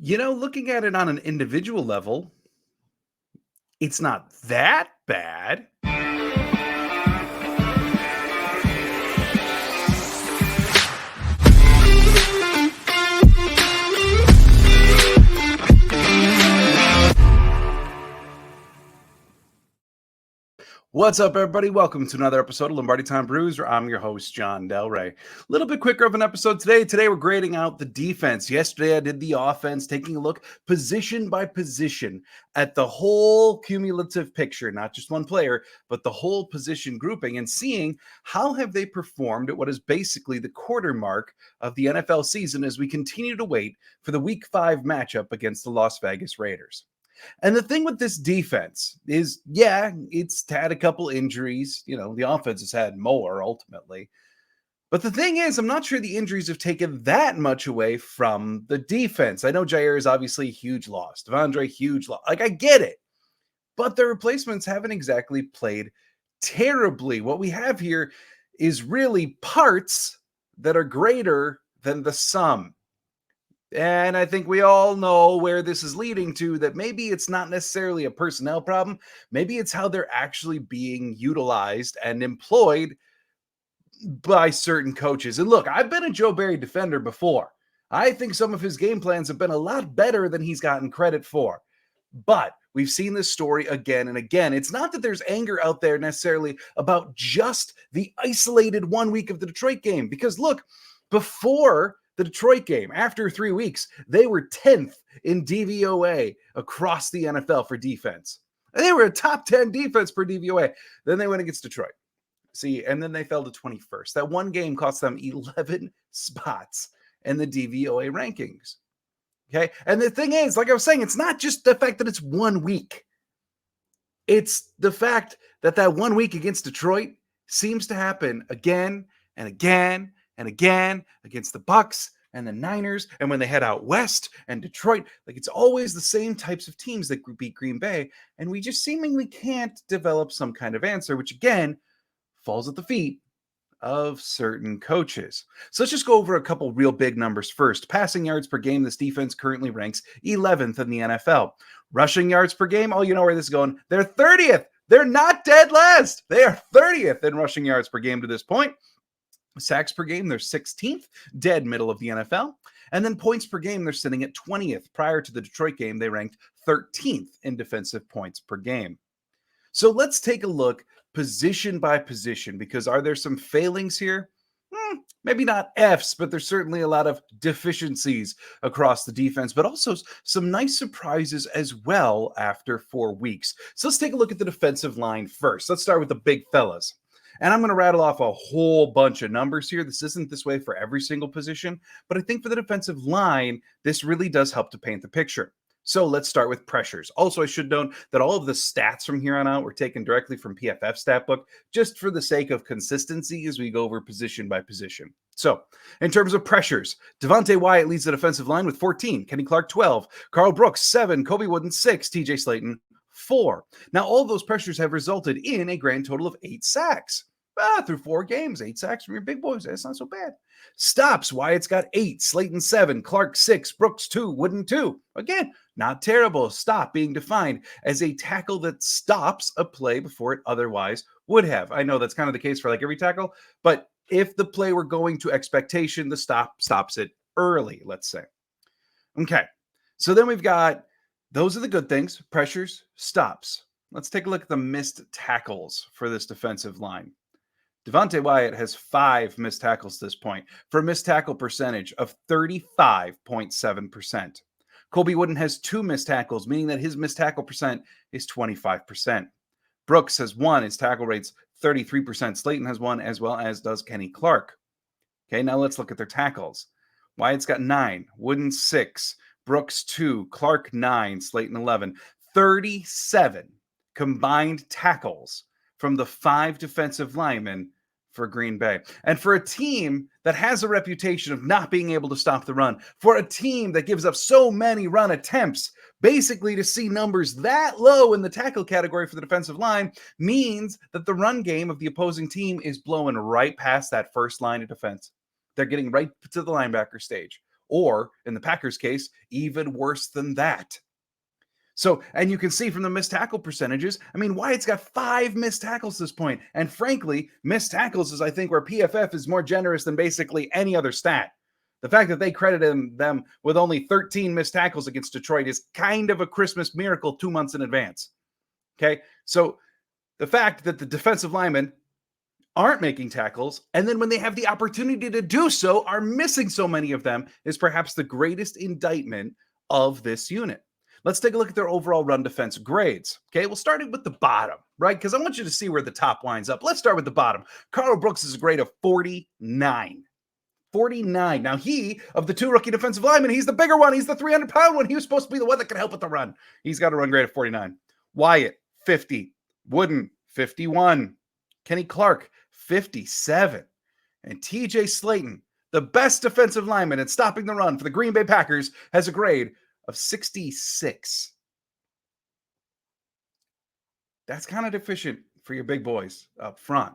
Looking at it on an individual level, it's not that bad. What's up, everybody? Welcome to another episode of Lombardi Time Brews, where I'm your host, John Del Rey. A little bit quicker of an episode today. Today, we're grading out the defense. Yesterday, I did the offense, taking a look position by position at the whole cumulative picture, not just one player, but the whole position grouping, and seeing how have they performed at what is basically the quarter mark of the NFL season as we continue to wait for the Week 5 matchup against the Las Vegas Raiders. And the thing with this defense is, it's had a couple injuries. The offense has had more ultimately. But the thing is, I'm not sure the injuries have taken that much away from the defense. I know Jair is obviously a huge loss. Devondre, huge loss. I get it. But the replacements haven't exactly played terribly. What we have here is really parts that are greater than the sum. And I think we all know where this is leading to, that maybe it's not necessarily a personnel problem. Maybe it's how they're actually being utilized and employed by certain coaches. And look, I've been a Joe Barry defender before. I think some of his game plans have been a lot better than he's gotten credit for. But we've seen this story again and again. It's not that there's anger out there necessarily about just the isolated 1 week of the Detroit game. Because look, before the Detroit game, after 3 weeks, they were 10th in DVOA across the NFL for defense. And they were a top 10 defense per DVOA. Then they went against Detroit. See, and then they fell to 21st. That one game cost them 11 spots in the DVOA rankings. Okay. And the thing is, like I was saying, it's not just the fact that it's 1 week. It's the fact that 1 week against Detroit seems to happen again and again and again against the Bucs and the Niners, and when they head out west and Detroit. Like, it's always the same types of teams that beat Green Bay, and we just seemingly can't develop some kind of answer, which again falls at the feet of certain coaches. So let's just go over a couple real big numbers first. Passing yards per game, this defense currently ranks 11th in the NFL. Rushing yards per game, you know where this is going. They're 30th. They're not dead last. They are 30th in rushing yards per game to this point. Sacks per game, they're 16th, dead middle of the NFL. And then points per game, they're sitting at 20th. Prior to the Detroit game, they ranked 13th in defensive points per game. So let's take a look position by position, because are there some failings here? Maybe not F's, but there's certainly a lot of deficiencies across the defense, but also some nice surprises as well after 4 weeks. So let's take a look at the defensive line first. Let's start with the big fellas. And I'm going to rattle off a whole bunch of numbers here. This isn't this way for every single position, but I think for the defensive line, this really does help to paint the picture. So let's start with pressures. Also, I should note that all of the stats from here on out were taken directly from PFF stat book, just for the sake of consistency as we go over position by position. So in terms of pressures, Devontae Wyatt leads the defensive line with 14, Kenny Clark 12, Carl Brooks 7, Kobe Wooden 6, TJ Slayton 4. Now, all of those pressures have resulted in a grand total of 8 sacks. Through 4 games, 8 sacks from your big boys. That's not so bad. Stops, Wyatt's got 8, Slayton 7, Clark 6, Brooks 2, Wooden 2. Again, not terrible. Stop being defined as a tackle that stops a play before it otherwise would have. I know that's kind of the case for like every tackle, but if the play were going to expectation, the stop stops it early, let's say. Okay, so then we've got, those are the good things, pressures, stops. Let's take a look at the missed tackles for this defensive line. Devontae Wyatt has 5 missed tackles at this point for a missed tackle percentage of 35.7%. Kobe Wooden has 2 missed tackles, meaning that his missed tackle percent is 25%. Brooks has 1. His tackle rate's 33%. Slayton has 1, as well as does Kenny Clark. Okay, now let's look at their tackles. Wyatt's got 9, Wooden 6, Brooks 2, Clark 9, Slayton 11. 37 combined tackles from the 5 defensive linemen for Green Bay. And for a team that has a reputation of not being able to stop the run, for a team that gives up so many run attempts, basically to see numbers that low in the tackle category for the defensive line means that the run game of the opposing team is blowing right past that first line of defense. They're getting right to the linebacker stage, or in the Packers' case, even worse than that. So, and you can see from the missed tackle percentages, I mean, Wyatt's got 5 missed tackles at this point. And frankly, missed tackles is, I think, where PFF is more generous than basically any other stat. The fact that they credited them with only 13 missed tackles against Detroit is kind of a Christmas miracle 2 months in advance. Okay, so the fact that the defensive linemen aren't making tackles, and then when they have the opportunity to do so, are missing so many of them, is perhaps the greatest indictment of this unit. Let's take a look at their overall run defense grades. Okay, we'll start with the bottom, right? Because I want you to see where the top winds up. Let's start with the bottom. Carl Brooks is a grade of 49. 49. Now, he, of the 2 rookie defensive linemen, he's the bigger one. He's the 300-pound one. He was supposed to be the one that could help with the run. He's got a run grade of 49. Wyatt, 50. Wooden, 51. Kenny Clark, 57. And TJ Slayton, the best defensive lineman at stopping the run for the Green Bay Packers, has a grade of 66. That's kind of deficient for your big boys up front.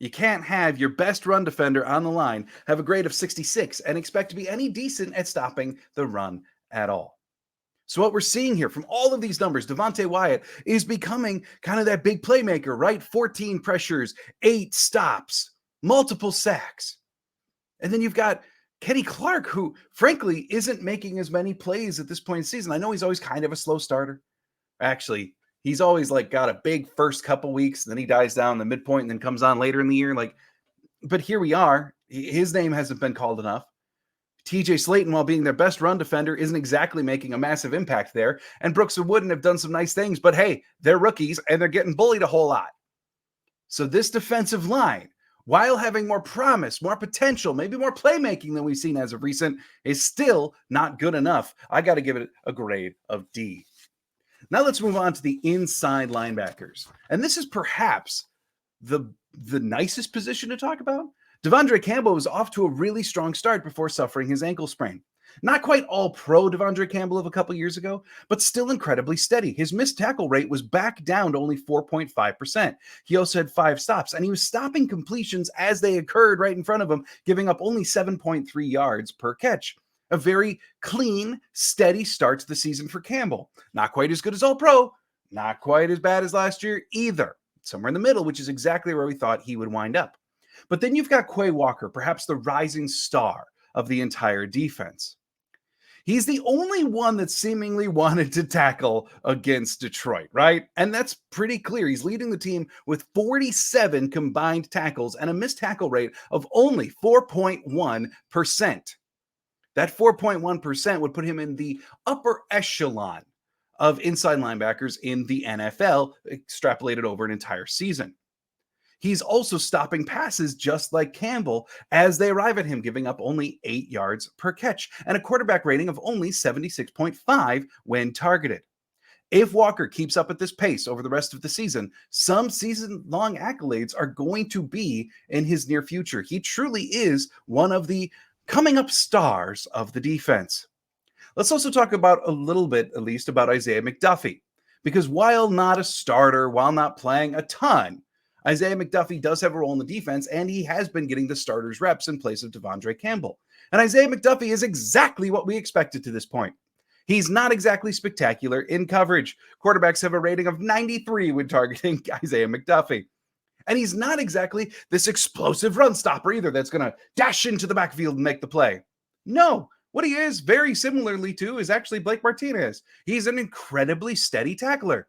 You can't have your best run defender on the line have a grade of 66 and expect to be any decent at stopping the run at all. So what we're seeing here from all of these numbers, Devonte Wyatt is becoming kind of that big playmaker, right? 14 pressures, 8 stops, multiple sacks. And then you've got Kenny Clark, who frankly isn't making as many plays at this point in the season. I know he's always kind of a slow starter. Actually, he's always like got a big first couple weeks, and then he dies down in the midpoint and then comes on later in the year. But here we are. His name hasn't been called enough. TJ Slayton, while being their best run defender, isn't exactly making a massive impact there. And Brooks and Wooden have done some nice things, but hey, they're rookies and they're getting bullied a whole lot. So this defensive line, while having more promise, more potential, maybe more playmaking than we've seen as of recent, is still not good enough. I got to give it a grade of D. Now let's move on to the inside linebackers. And this is perhaps the nicest position to talk about. Devondre Campbell was off to a really strong start before suffering his ankle sprain. Not quite all pro Devondre Campbell of a couple years ago, but still incredibly steady. His missed tackle rate was back down to only 4.5%. He also had 5 stops, and he was stopping completions as they occurred right in front of him, giving up only 7.3 yards per catch. A very clean, steady start to the season for Campbell. Not quite as good as all pro, not quite as bad as last year either. Somewhere in the middle, which is exactly where we thought he would wind up. But then you've got Quay Walker, perhaps the rising star of the entire defense. He's the only one that seemingly wanted to tackle against Detroit, right? And that's pretty clear. He's leading the team with 47 combined tackles and a missed tackle rate of only 4.1%. That 4.1% would put him in the upper echelon of inside linebackers in the NFL, extrapolated over an entire season. He's also stopping passes just like Campbell as they arrive at him, giving up only 8 yards per catch and a quarterback rating of only 76.5 when targeted. If Walker keeps up at this pace over the rest of the season, some season-long accolades are going to be in his near future. He truly is one of the coming-up stars of the defense. Let's also talk about a little bit, at least, about Isaiah McDuffie, because while not a starter, while not playing a ton, Isaiah McDuffie does have a role in the defense, and he has been getting the starters reps in place of Devondre Campbell. And Isaiah McDuffie is exactly what we expected to this point. He's not exactly spectacular in coverage. Quarterbacks have a rating of 93 when targeting Isaiah McDuffie. And he's not exactly this explosive run stopper either that's going to dash into the backfield and make the play. No, what he is very similarly to is actually Blake Martinez. He's an incredibly steady tackler.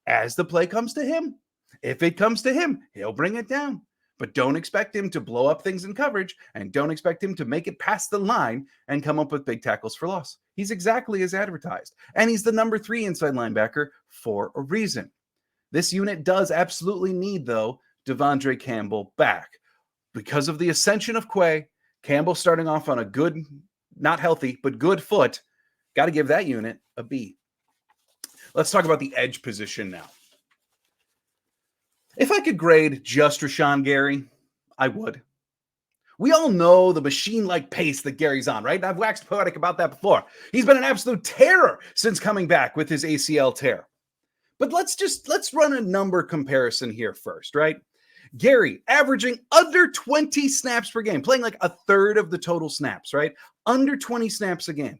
As the play comes to him, if it comes to him, he'll bring it down. But don't expect him to blow up things in coverage, and don't expect him to make it past the line and come up with big tackles for loss. He's exactly as advertised. And he's the number 3 inside linebacker for a reason. This unit does absolutely need, though, Devondre Campbell back. Because of the ascension of Quay, Campbell starting off on a good, not healthy, but good foot. Got to give that unit a B. Let's talk about the edge position now. If I could grade just Rashawn Gary, I would. We all know the machine-like pace that Gary's on, right? I've waxed poetic about that before. He's been an absolute terror since coming back with his ACL tear. But let's run a number comparison here first, right? Gary averaging under 20 snaps per game, playing like a third of the total snaps, right? Under 20 snaps a game.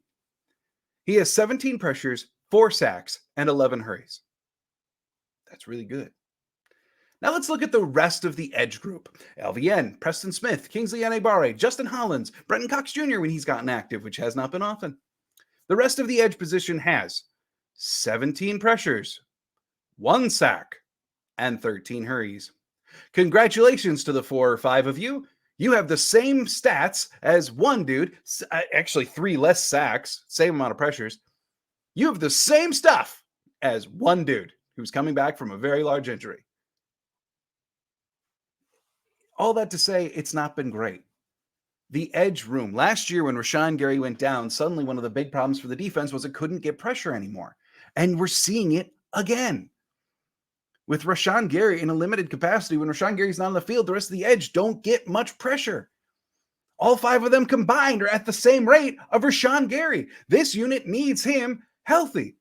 He has 17 pressures, 4 sacks, and 11 hurries. That's really good. Now let's look at the rest of the edge group. LVN, Preston Smith, Kingsley Enagbare, Justin Hollins, Brenton Cox Jr. when he's gotten active, which has not been often. The rest of the edge position has 17 pressures, 1 sack, and 13 hurries. Congratulations to the 4 or 5 of you. You have the same stats as one dude, actually 3 less sacks, same amount of pressures. You have the same stuff as one dude who's coming back from a very large injury. All that to say, it's not been great. The edge room. Last year when Rashawn Gary went down, suddenly one of the big problems for the defense was it couldn't get pressure anymore. And we're seeing it again. With Rashawn Gary in a limited capacity, when Rashawn Gary's not on the field, the rest of the edge don't get much pressure. All 5 of them combined are at the same rate of Rashawn Gary. This unit needs him healthy.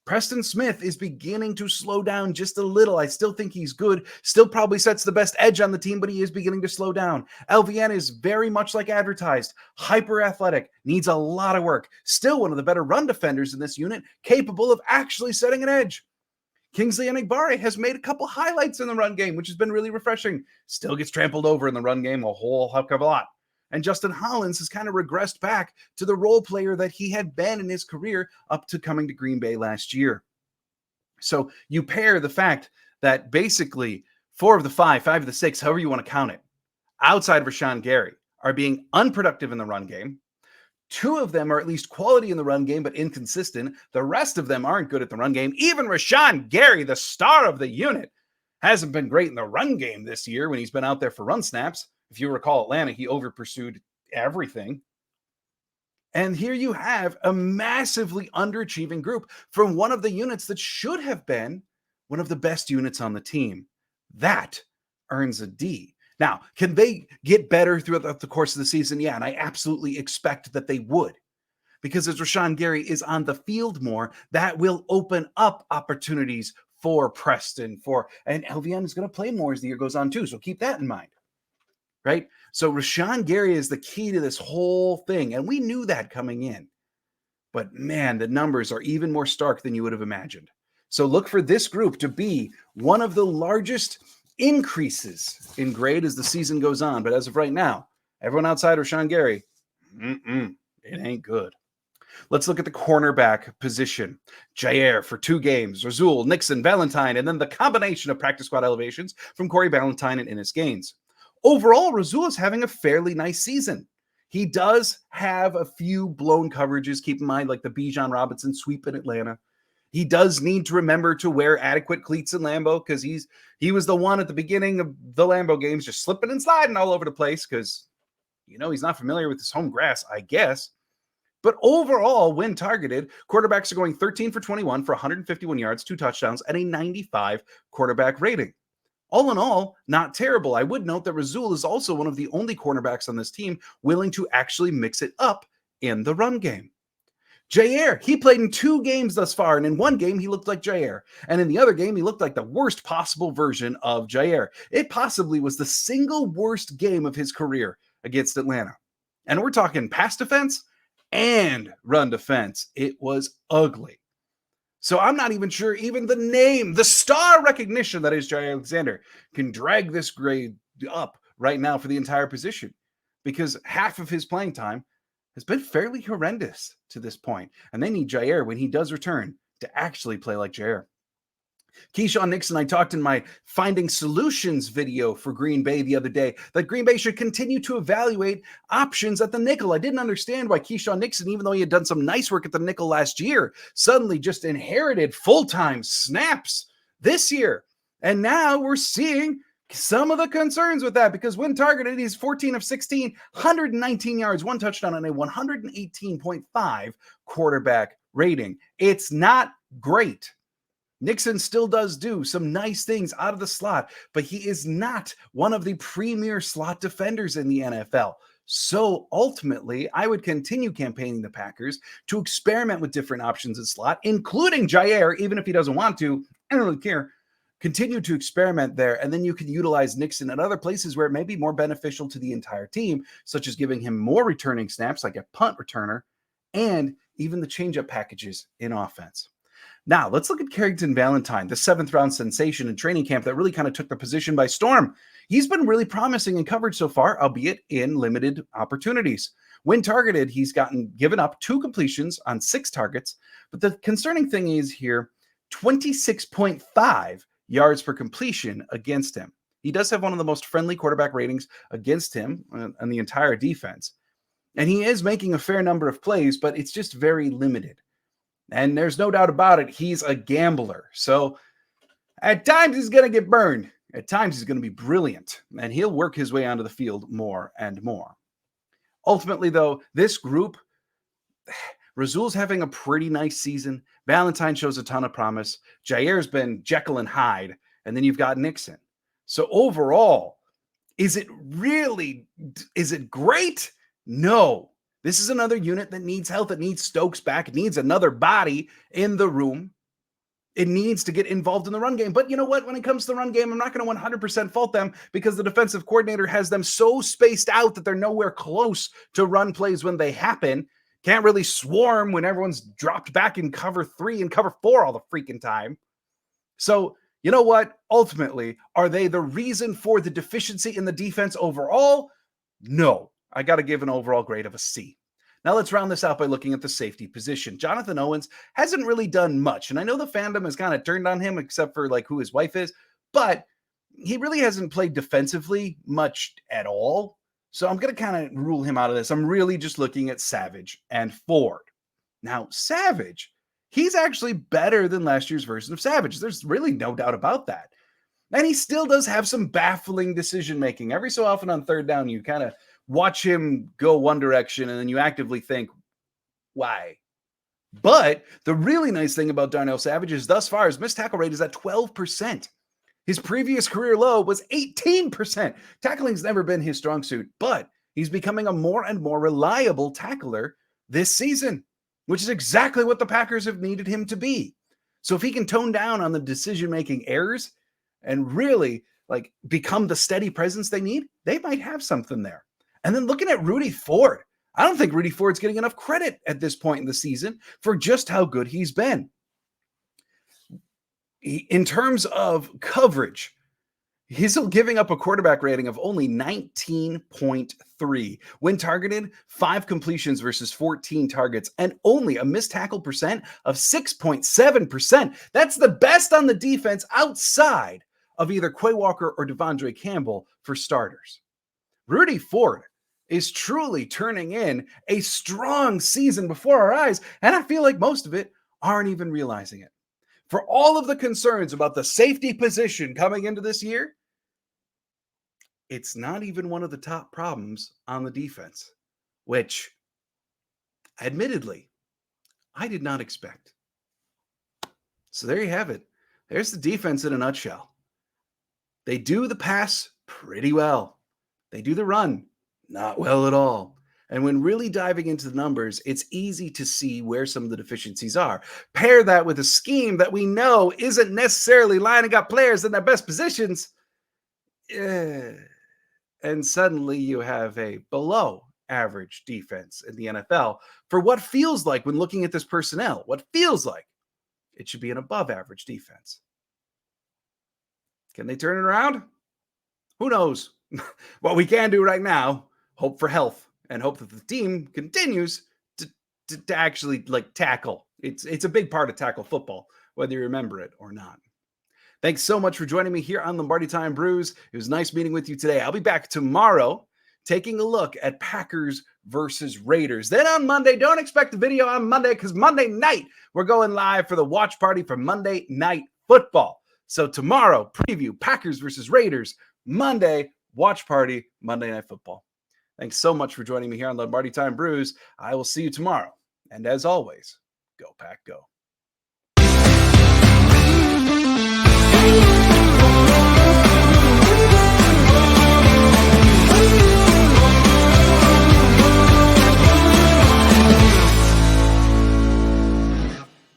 Preston Smith is beginning to slow down just a little. I still think he's good. Still probably sets the best edge on the team, but he is beginning to slow down. LVN is very much like advertised. Hyper athletic. Needs a lot of work. Still one of the better run defenders in this unit. Capable of actually setting an edge. Kingsley Enagbare has made a couple highlights in the run game, which has been really refreshing. Still gets trampled over in the run game a whole heck of a lot. And Justin Hollins has kind of regressed back to the role player that he had been in his career up to coming to Green Bay last year. So you pair the fact that basically 4 of the 5 of the 6, however you want to count it, outside of Rashawn Gary, are being unproductive in the run game. 2 of them are at least quality in the run game, but inconsistent. The rest of them aren't good at the run game. Even Rashawn Gary, the star of the unit, hasn't been great in the run game this year when he's been out there for run snaps. If you recall Atlanta, he over-pursued everything. And here you have a massively underachieving group from one of the units that should have been one of the best units on the team. That earns a D. Now, can they get better throughout the course of the season? Yeah, and I absolutely expect that they would. Because as Rashawn Gary is on the field more, that will open up opportunities for Preston, and LVN is going to play more as the year goes on too. So keep that in mind. Right? So Rashawn Gary is the key to this whole thing. And we knew that coming in. But man, the numbers are even more stark than you would have imagined. So look for this group to be one of the largest increases in grade as the season goes on. But as of right now, everyone outside Rashawn Gary, it ain't good. Let's look at the cornerback position. Jair for 2 games, Razul, Nixon, Valentine, and then the combination of practice squad elevations from Corey Valentine and Ennis Gaines. Overall, Razul is having a fairly nice season. He does have a few blown coverages. Keep in mind, like the Bijan Robinson sweep in Atlanta. He does need to remember to wear adequate cleats in Lambeau because he was the one at the beginning of the Lambeau games just slipping and sliding all over the place because, he's not familiar with his home grass, I guess. But overall, when targeted, quarterbacks are going 13 for 21 for 151 yards, 2 touchdowns, and a 95 quarterback rating. All in all, not terrible. I would note that Razul is also one of the only cornerbacks on this team willing to actually mix it up in the run game. Jair, he played in 2 games thus far, and in 1 game, he looked like Jair. And in the other game, he looked like the worst possible version of Jair. It possibly was the single worst game of his career against Atlanta. And we're talking pass defense and run defense. It was ugly. So I'm not even sure even the name, the star recognition that is Jair Alexander can drag this grade up right now for the entire position because half of his playing time has been fairly horrendous to this point. And they need Jair, when he does return, to actually play like Jair. Keyshawn Nixon, I talked in my Finding Solutions video for Green Bay the other day that Green Bay should continue to evaluate options at the nickel. I didn't understand why Keyshawn Nixon, even though he had done some nice work at the nickel last year, suddenly just inherited full-time snaps this year. And now we're seeing some of the concerns with that because when targeted, he's 14 of 16, 119 yards, 1 touchdown, and a 118.5 quarterback rating. It's not great. Nixon still does do some nice things out of the slot, but he is not one of the premier slot defenders in the NFL. So ultimately, I would continue campaigning the Packers to experiment with different options in slot, including Jair, even if he doesn't want to. I don't really care continue to experiment there, and then you can utilize Nixon at other places where it may be more beneficial to the entire team, such as giving him more returning snaps like a punt returner and even the changeup packages in offense. Now, let's look at Carrington Valentine, the 7th-round sensation in training camp that really kind of took the position by storm. He's been really promising in coverage so far, albeit in limited opportunities. When targeted, he's given up 2 completions on 6 targets, but the concerning thing is here, 26.5 yards per completion against him. He does have one of the most friendly quarterback ratings against him and the entire defense. And he is making a fair number of plays, but it's just very limited. And there's no doubt about it, he's a gambler. So at times he's going to get burned. At times he's going to be brilliant. And he'll work his way onto the field more and more. Ultimately, though, this group, Rasul's having a pretty nice season. Valentine shows a ton of promise. Jair's been Jekyll and Hyde. And then you've got Nixon. So overall, is it great? No. This is another unit that needs health. It needs Stokes back. It needs another body in the room. It needs to get involved in the run game. But you know what? When it comes to the run game, I'm not going to 100% fault them because the defensive coordinator has them so spaced out that they're nowhere close to run plays when they happen. Can't really swarm when everyone's dropped back in cover 3 and cover 4 all the freaking time. So, you know what? Ultimately, are they the reason for the deficiency in the defense overall? No. I got to give an overall grade of a C. Now let's round this out by looking at the safety position. Jonathan Owens hasn't really done much, and I know the fandom has kind of turned on him except for like who his wife is, but he really hasn't played defensively much at all. So I'm going to kind of rule him out of this. I'm really just looking at Savage and Ford. Now, Savage, he's actually better than last year's version of Savage. There's really no doubt about that. And he still does have some baffling decision-making. Every so often on 3rd down, you kind of watch him go one direction, and then you actively think, why? But the really nice thing about Darnell Savage is thus far his missed tackle rate is at 12%. His previous career low was 18%. Tackling's never been his strong suit, but he's becoming a more and more reliable tackler this season, which is exactly what the Packers have needed him to be. So if he can tone down on the decision-making errors and really become the steady presence they need, they might have something there. And then looking at Rudy Ford, I don't think Rudy Ford's getting enough credit at this point in the season for just how good he's been. In terms of coverage, he's giving up a quarterback rating of only 19.3. When targeted, 5 completions versus 14 targets, and only a missed tackle percent of 6.7%. That's the best on the defense outside of either Quay Walker or Devondre Campbell for starters. Rudy Ford is truly turning in a strong season before our eyes, and I feel like most of it aren't even realizing it. For all of the concerns about the safety position coming into this year, it's not even one of the top problems on the defense, which, admittedly, I did not expect. So there you have it. There's the defense in a nutshell. They do the pass pretty well. They do the run not well at all. And when really diving into the numbers, it's easy to see where some of the deficiencies are. Pair that with a scheme that we know isn't necessarily lining up players in their best positions. And suddenly you have a below average defense in the NFL for what feels like, when looking at this personnel, what feels like it should be an above average defense. Can they turn it around? Who knows? What we can do right now, hope for health and hope that the team continues to actually tackle. It's a big part of tackle football, whether you remember it or not. Thanks so much for joining me here on Lombardi Time Brews. It was nice meeting with you today. I'll be back tomorrow taking a look at Packers versus Raiders. Then on Monday, don't expect a video on Monday because Monday night, we're going live for the watch party for Monday Night Football. So tomorrow, preview Packers versus Raiders. Monday, watch party, Monday Night Football. Thanks so much for joining me here on Lombardi Time Brews. I will see you tomorrow. And as always, go Pack Go.